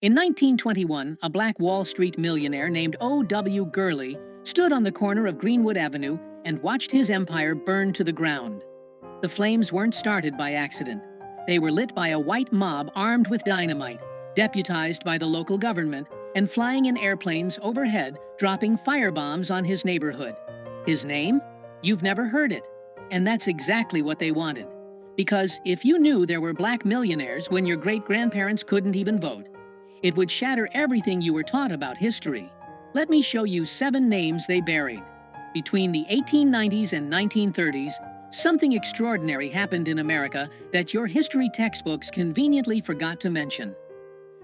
In 1921, a black Wall Street millionaire named O.W. Gurley stood on the corner of Greenwood Avenue and watched his empire burn to the ground. The flames weren't started by accident. They were lit by a white mob armed with dynamite, deputized by the local government, and flying in airplanes overhead, dropping firebombs on his neighborhood. His name? You've never heard it. And that's exactly what they wanted. Because if you knew there were black millionaires when your great-grandparents couldn't even vote, it would shatter everything you were taught about history. Let me show you 7 names they buried. Between the 1890s and 1930s, something extraordinary happened in America that your history textbooks conveniently forgot to mention.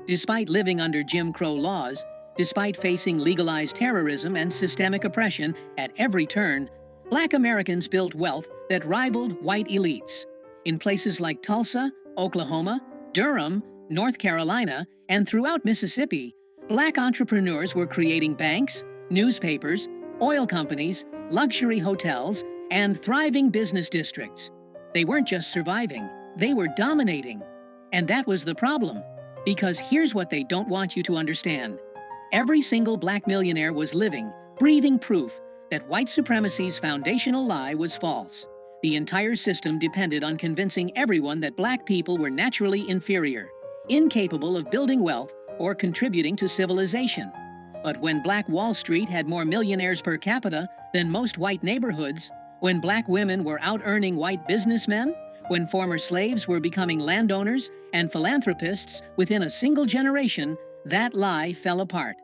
Despite living under Jim Crow laws, despite facing legalized terrorism and systemic oppression at every turn, black Americans built wealth that rivaled white elites. In places like Tulsa, Oklahoma, Durham, North Carolina, and throughout Mississippi, black entrepreneurs were creating banks, newspapers, oil companies, luxury hotels, and thriving business districts. They weren't just surviving, they were dominating. And that was the problem. Because here's what they don't want you to understand. Every single black millionaire was living, breathing proof that white supremacy's foundational lie was false. The entire system depended on convincing everyone that black people were naturally inferior, incapable of building wealth or contributing to civilization. But when Black Wall Street had more millionaires per capita than most white neighborhoods, when black women were out-earning white businessmen, when former slaves were becoming landowners and philanthropists within a single generation, that lie fell apart.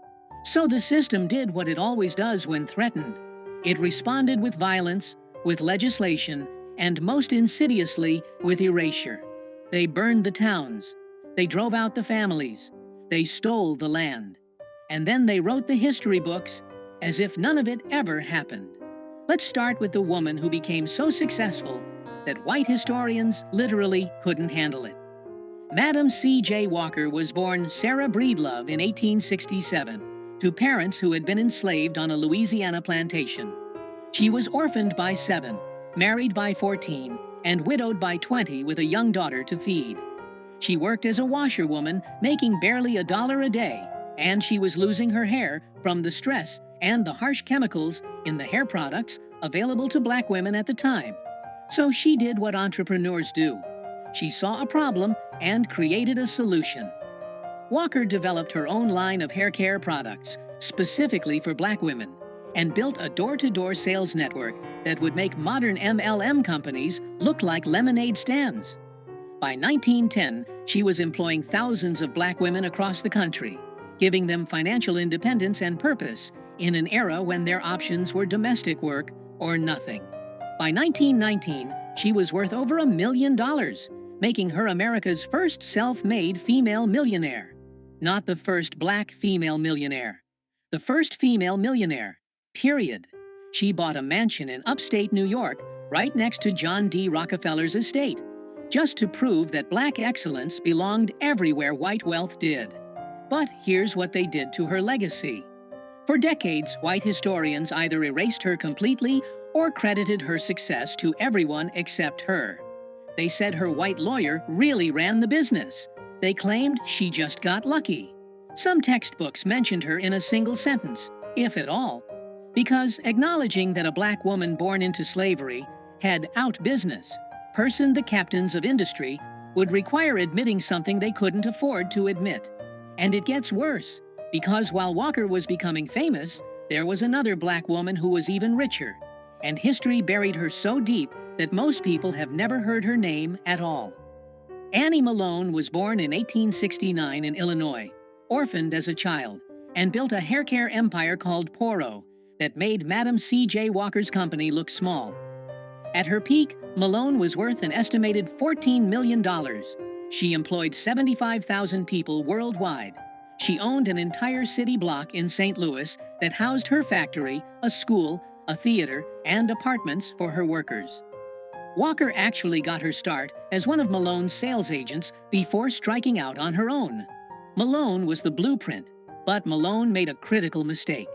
So the system did what it always does when threatened. It responded with violence, with legislation, and most insidiously, with erasure. They burned the towns. They drove out the families. They stole the land. And then they wrote the history books as if none of it ever happened. Let's start with the woman who became so successful that white historians literally couldn't handle it. Madam C.J. Walker was born Sarah Breedlove in 1867 to parents who had been enslaved on a Louisiana plantation. She was orphaned by 7, married by 14, and widowed by 20 with a young daughter to feed. She worked as a washerwoman, making barely $1 a day, and she was losing her hair from the stress and the harsh chemicals in the hair products available to black women at the time. So she did what entrepreneurs do. She saw a problem and created a solution. Walker developed her own line of hair care products, specifically for black women, and built a door-to-door sales network that would make modern MLM companies look like lemonade stands. By 1910, she was employing thousands of black women across the country, giving them financial independence and purpose in an era when their options were domestic work or nothing. By 1919, she was worth over $1 million, making her America's first self-made female millionaire. Not the first black female millionaire. The first female millionaire, period. She bought a mansion in upstate New York, right next to John D. Rockefeller's estate, just to prove that black excellence belonged everywhere white wealth did. But here's what they did to her legacy. For decades, white historians either erased her completely or credited her success to everyone except her. They said her white lawyer really ran the business. They claimed she just got lucky. Some textbooks mentioned her in a single sentence, if at all, because acknowledging that a black woman born into slavery had out-business, personed the captains of industry, would require admitting something they couldn't afford to admit. And it gets worse, because while Walker was becoming famous, there was another black woman who was even richer, and history buried her so deep that most people have never heard her name at all. Annie Malone was born in 1869 in Illinois, orphaned as a child, and built a hair care empire called Poro that made Madam C.J. Walker's company look small. At her peak, Malone was worth an estimated $14 million. She employed 75,000 people worldwide. She owned an entire city block in St. Louis that housed her factory, a school, a theater, and apartments for her workers. Walker actually got her start as one of Malone's sales agents before striking out on her own. Malone was the blueprint, but Malone made a critical mistake.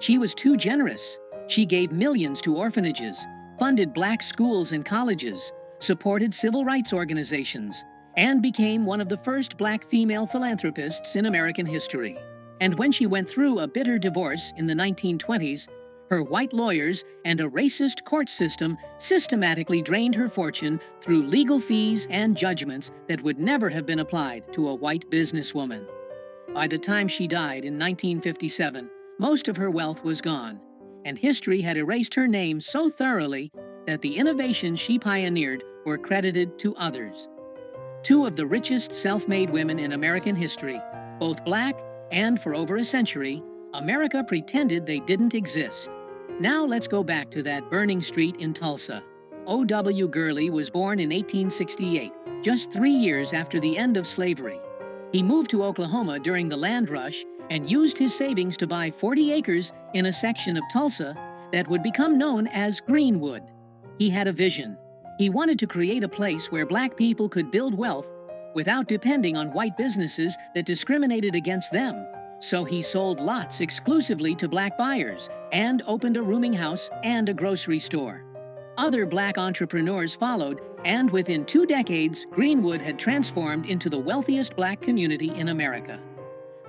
She was too generous. She gave millions to orphanages, funded black schools and colleges, supported civil rights organizations, and became one of the first black female philanthropists in American history. And when she went through a bitter divorce in the 1920s, her white lawyers and a racist court system systematically drained her fortune through legal fees and judgments that would never have been applied to a white businesswoman. By the time she died in 1957, most of her wealth was gone, and history had erased her name so thoroughly that the innovations she pioneered were credited to others. Two of the richest self-made women in American history, both black, and for over a century, America pretended they didn't exist. Now let's go back to that burning street in Tulsa. O.W. Gurley was born in 1868, just 3 years after the end of slavery. He moved to Oklahoma during the land rush and used his savings to buy 40 acres in a section of Tulsa that would become known as Greenwood. He had a vision. He wanted to create a place where black people could build wealth without depending on white businesses that discriminated against them. So he sold lots exclusively to black buyers and opened a rooming house and a grocery store. Other black entrepreneurs followed, and within 2 decades, Greenwood had transformed into the wealthiest black community in America.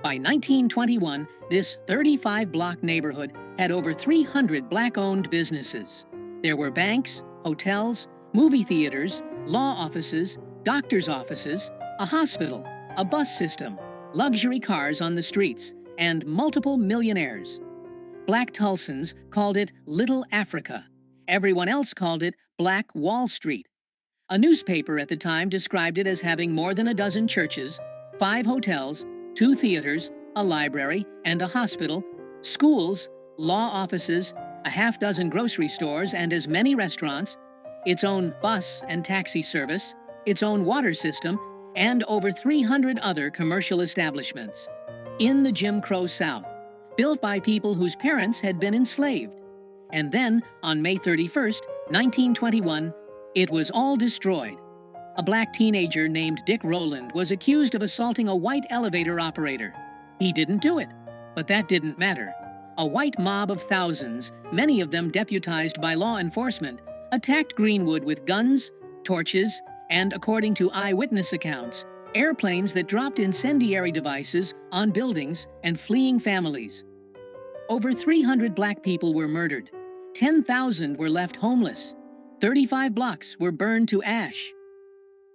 By 1921, this 35-block neighborhood had over 300 black-owned businesses. There were banks, hotels, movie theaters, law offices, doctor's offices, a hospital, a bus system, luxury cars on the streets, and multiple millionaires. Black Tulsans called it Little Africa. Everyone else called it Black Wall Street. A newspaper at the time described it as having more than a dozen churches, 5 hotels, 2 theaters, a library and a hospital, schools, law offices, a half-dozen grocery stores and as many restaurants, its own bus and taxi service, its own water system, and over 300 other commercial establishments. In the Jim Crow South, built by people whose parents had been enslaved. And then, on May 31st, 1921, it was all destroyed. A black teenager named Dick Rowland was accused of assaulting a white elevator operator. He didn't do it, but that didn't matter. A white mob of thousands, many of them deputized by law enforcement, attacked Greenwood with guns, torches, and, according to eyewitness accounts, airplanes that dropped incendiary devices on buildings and fleeing families. Over 300 black people were murdered. 10,000 were left homeless. 35 blocks were burned to ash.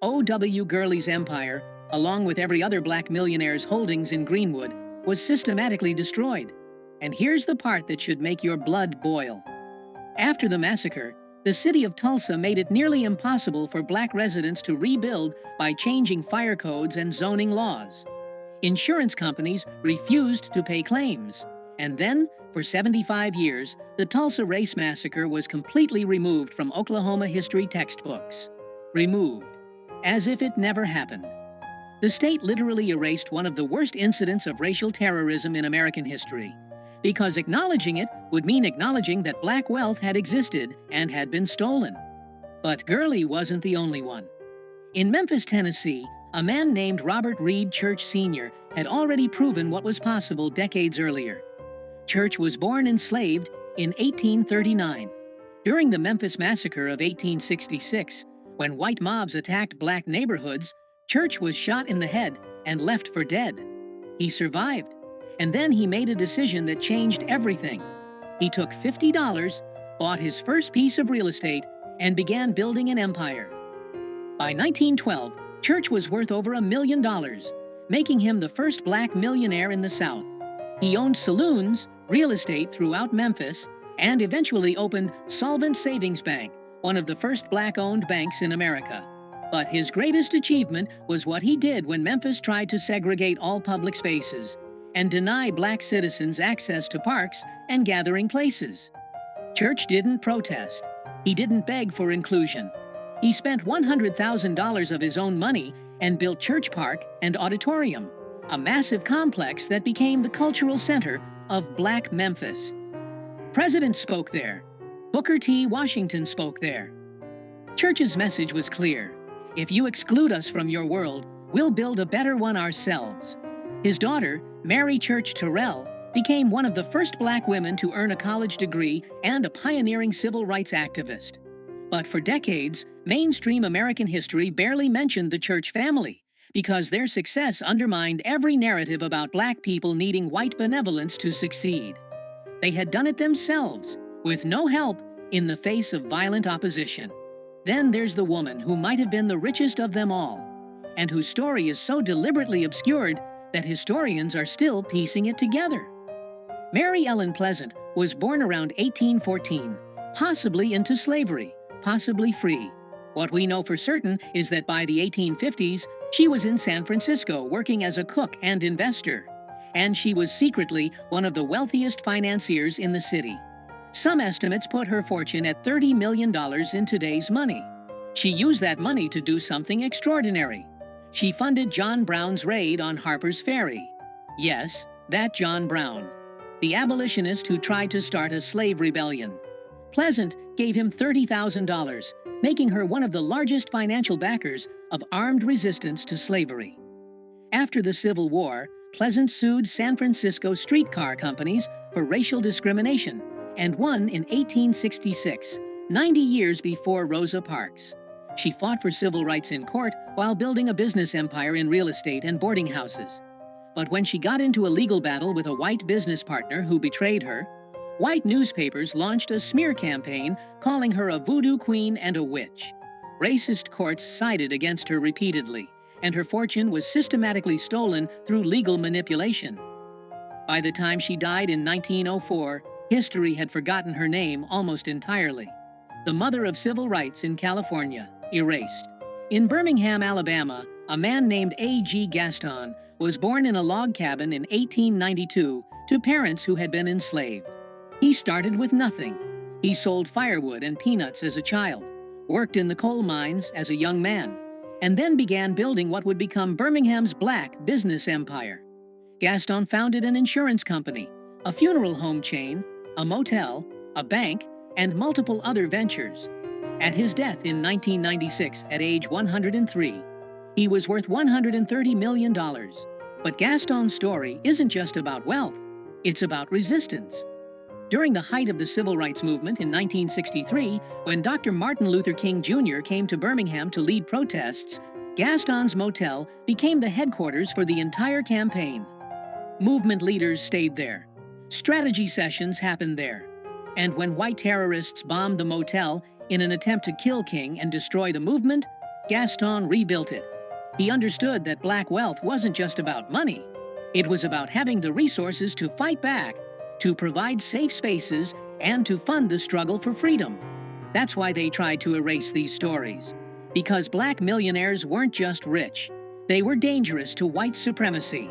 O.W. Gurley's empire, along with every other black millionaire's holdings in Greenwood, was systematically destroyed. And here's the part that should make your blood boil. After the massacre, the city of Tulsa made it nearly impossible for black residents to rebuild by changing fire codes and zoning laws. Insurance companies refused to pay claims. And then, for 75 years, the Tulsa Race Massacre was completely removed from Oklahoma history textbooks. Removed. As if it never happened. The state literally erased one of the worst incidents of racial terrorism in American history, because acknowledging it would mean acknowledging that black wealth had existed and had been stolen. But Gurley wasn't the only one. In Memphis, Tennessee, a man named Robert Reed Church Sr. had already proven what was possible decades earlier. Church was born enslaved in 1839. During the Memphis Massacre of 1866, when white mobs attacked black neighborhoods, Church was shot in the head and left for dead. He survived, and then he made a decision that changed everything. He took $50, bought his first piece of real estate, and began building an empire. By 1912, Church was worth over $1 million, making him the first black millionaire in the South. He owned saloons, real estate throughout Memphis, and eventually opened Solvent Savings Bank, one of the first black-owned banks in America. But his greatest achievement was what he did when Memphis tried to segregate all public spaces and deny black citizens access to parks and gathering places. Church didn't protest. He didn't beg for inclusion. He spent $100,000 of his own money and built Church Park and Auditorium, a massive complex that became the cultural center of Black Memphis. Presidents spoke there. Booker T. Washington spoke there. Church's message was clear. If you exclude us from your world, we'll build a better one ourselves. His daughter, Mary Church Terrell, became one of the first black women to earn a college degree and a pioneering civil rights activist. But for decades, mainstream American history barely mentioned the church family because their success undermined every narrative about black people needing white benevolence to succeed. They had done it themselves, with no help, in the face of violent opposition. Then there's the woman who might have been the richest of them all, and whose story is so deliberately obscured that historians are still piecing it together. Mary Ellen Pleasant was born around 1814, possibly into slavery, possibly free. What we know for certain is that by the 1850s, she was in San Francisco working as a cook and investor, and she was secretly one of the wealthiest financiers in the city. Some estimates put her fortune at $30 million in today's money. She used that money to do something extraordinary. She funded John Brown's raid on Harper's Ferry. Yes, that John Brown, the abolitionist who tried to start a slave rebellion. Pleasant gave him $30,000, making her one of the largest financial backers of armed resistance to slavery. After the Civil War, Pleasant sued San Francisco streetcar companies for racial discrimination and won in 1866, 90 years before Rosa Parks. She fought for civil rights in court while building a business empire in real estate and boarding houses. But when she got into a legal battle with a white business partner who betrayed her, white newspapers launched a smear campaign calling her a voodoo queen and a witch. Racist courts sided against her repeatedly, and her fortune was systematically stolen through legal manipulation. By the time she died in 1904, history had forgotten her name almost entirely. The mother of civil rights in California, erased. In Birmingham, Alabama, a man named A.G. Gaston was born in a log cabin in 1892 to parents who had been enslaved. He started with nothing. He sold firewood and peanuts as a child, worked in the coal mines as a young man, and then began building what would become Birmingham's black business empire. Gaston founded an insurance company, a funeral home chain, a motel, a bank, and multiple other ventures. At his death in 1996 at age 103, he was worth $130 million. But Gaston's story isn't just about wealth, it's about resistance. During the height of the Civil Rights Movement in 1963, when Dr. Martin Luther King Jr. came to Birmingham to lead protests, Gaston's motel became the headquarters for the entire campaign. Movement leaders stayed there. Strategy sessions happened there. And when white terrorists bombed the motel in an attempt to kill King and destroy the movement, Gaston rebuilt it. He understood that black wealth wasn't just about money. It was about having the resources to fight back, to provide safe spaces, and to fund the struggle for freedom. That's why they tried to erase these stories. Because black millionaires weren't just rich. They were dangerous to white supremacy.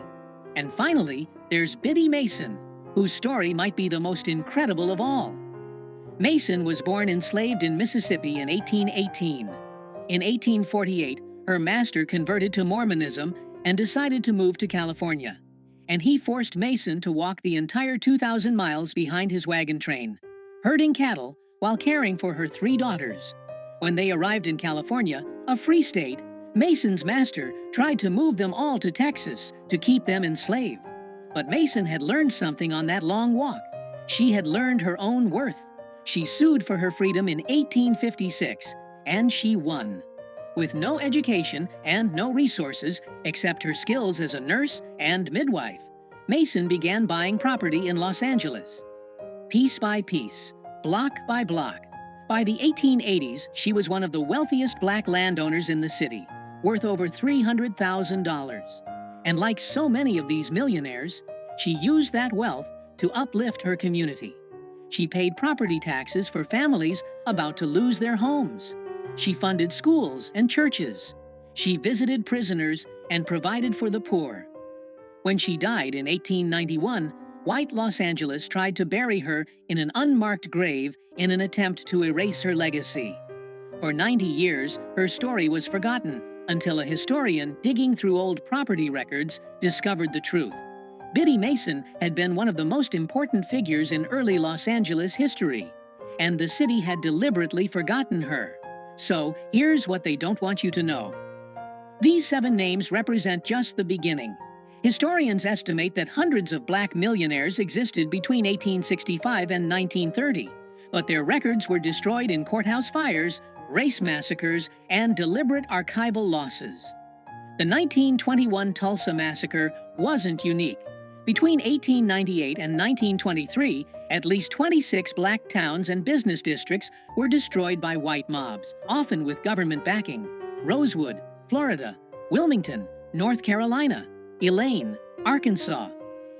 And finally, there's Biddy Mason, whose story might be the most incredible of all. Mason was born enslaved in Mississippi in 1818. In 1848, her master converted to Mormonism and decided to move to California. And he forced Mason to walk the entire 2,000 miles behind his wagon train, herding cattle while caring for her 3 daughters. When they arrived in California, a free state, Mason's master tried to move them all to Texas to keep them enslaved. But Mason had learned something on that long walk. She had learned her own worth. She sued for her freedom in 1856, and she won. With no education and no resources except her skills as a nurse and midwife, Mason began buying property in Los Angeles. Piece by piece, block by block. By the 1880s, she was one of the wealthiest black landowners in the city, worth over $300,000. And like so many of these millionaires, she used that wealth to uplift her community. She paid property taxes for families about to lose their homes. She funded schools and churches. She visited prisoners and provided for the poor. When she died in 1891, white Los Angeles tried to bury her in an unmarked grave in an attempt to erase her legacy. For 90 years, her story was forgotten until a historian digging through old property records discovered the truth. Biddy Mason had been one of the most important figures in early Los Angeles history, and the city had deliberately forgotten her. So, here's what they don't want you to know. These 7 names represent just the beginning. Historians estimate that hundreds of black millionaires existed between 1865 and 1930, but their records were destroyed in courthouse fires, race massacres, and deliberate archival losses. The 1921 Tulsa Massacre wasn't unique. Between 1898 and 1923, at least 26 black towns and business districts were destroyed by white mobs, often with government backing. Rosewood, Florida; Wilmington, North Carolina; Elaine, Arkansas.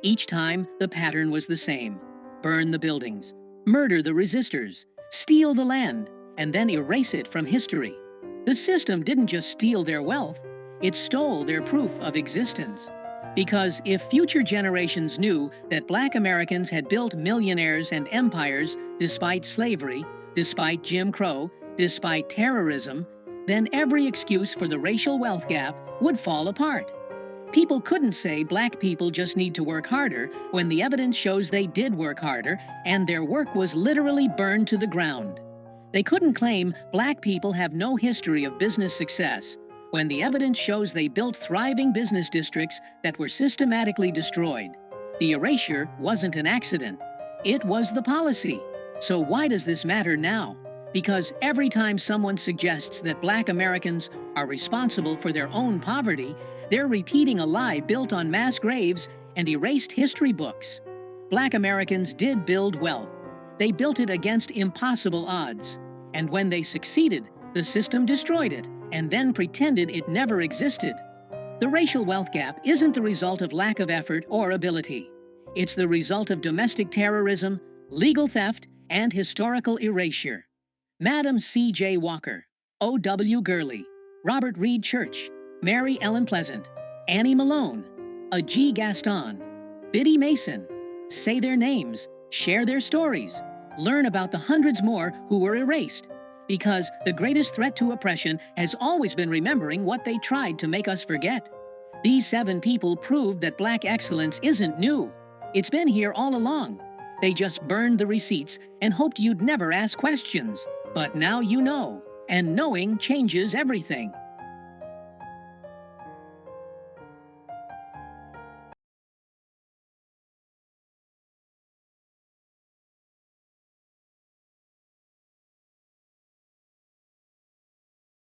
Each time, the pattern was the same: burn the buildings, murder the resistors, steal the land, and then erase it from history. The system didn't just steal their wealth, it stole their proof of existence. Because if future generations knew that black Americans had built millionaires and empires despite slavery, despite Jim Crow, despite terrorism, then every excuse for the racial wealth gap would fall apart. People couldn't say black people just need to work harder when the evidence shows they did work harder and their work was literally burned to the ground. They couldn't claim black people have no history of business success when the evidence shows they built thriving business districts that were systematically destroyed. The erasure wasn't an accident. It was the policy. So why does this matter now? Because every time someone suggests that black Americans are responsible for their own poverty, they're repeating a lie built on mass graves and erased history books. Black Americans did build wealth. They built it against impossible odds. And when they succeeded, the system destroyed it and then pretended it never existed. The racial wealth gap isn't the result of lack of effort or ability. It's the result of domestic terrorism, legal theft, and historical erasure. Madam C.J. Walker, O.W. Gurley, Robert Reed Church, Mary Ellen Pleasant, Annie Malone, A. G. Gaston, Biddy Mason. Say their names, share their stories, learn about the hundreds more who were erased. Because the greatest threat to oppression has always been remembering what they tried to make us forget. These 7 people proved that black excellence isn't new. It's been here all along. They just burned the receipts and hoped you'd never ask questions. But now you know, and knowing changes everything.